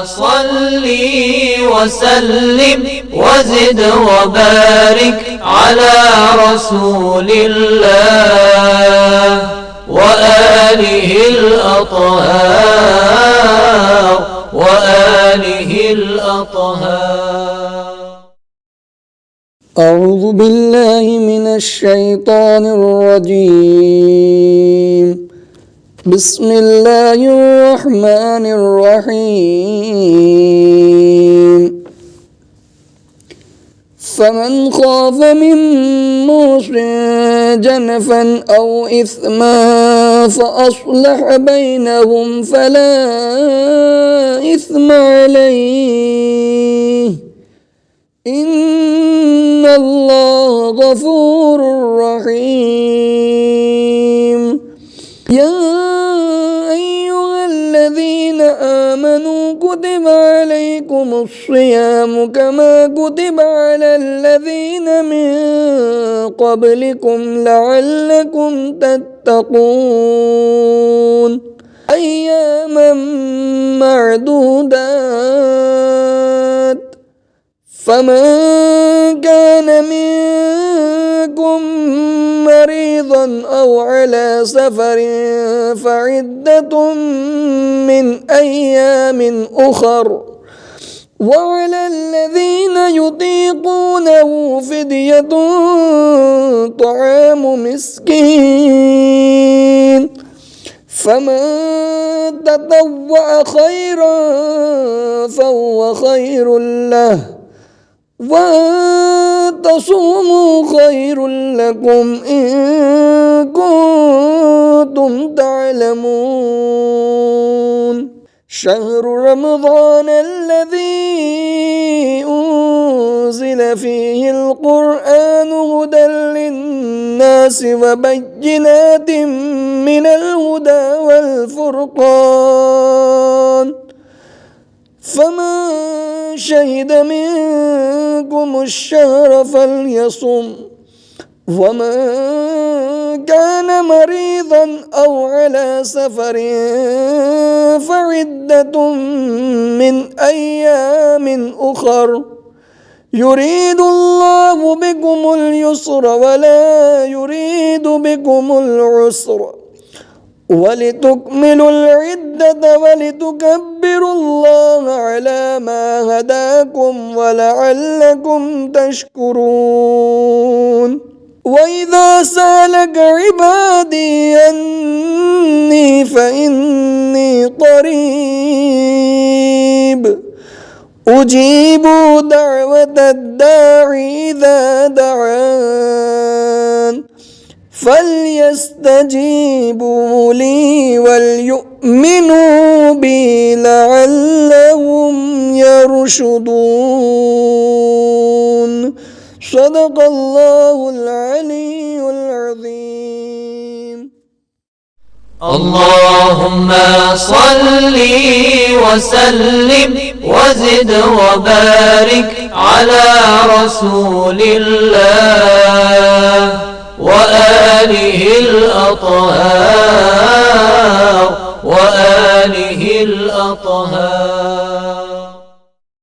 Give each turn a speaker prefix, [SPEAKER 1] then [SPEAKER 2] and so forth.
[SPEAKER 1] صل وسلم وزد وبارك على رسول الله وآله الأطهار.
[SPEAKER 2] أعوذ بالله من الشيطان الرجيم. بسم الله الرحمن الرحيم. فمن خاف من موص جنفا أو إثما فأصلح بينهم فلا إثم عليه إن الله غفور رحيم. يا أيها الذين آمنوا كتب عليكم الصيام كما كتب على الذين من قبلكم لعلكم تتقون أياما معدودات. فمن كان منكم مريضا أو على سفر فعدة من أيام أخر. وعلى الذين يطيقونه فدية طعام مسكين. فمن تطوع خيرا فهو خير له وأن تصوموا خير لكم إن كنتم تعلمون. شهر رمضان الذي أنزل فيه القرآن هدى للناس وبينات من الهدى والفرقان. فمن شهد منكم الشهر فليصم. ومن كان مريضا أو على سفر فعدة من أيام أخر. يريد الله بكم اليسر ولا يريد بكم العسر ولتكملوا العدة ولتكبروا الله على ما هداكم ولعلكم تشكرون. وإذا سألك عبادي أني فإني قريب أجيب دعوة الداعي إذا دعان فليستجيبوا لي وليؤمنوا بي لعلهم يرشدون. صدق الله العلي العظيم.
[SPEAKER 1] اللهم صل وسلم وزد وبارك على رسول الله وآله الأطهار.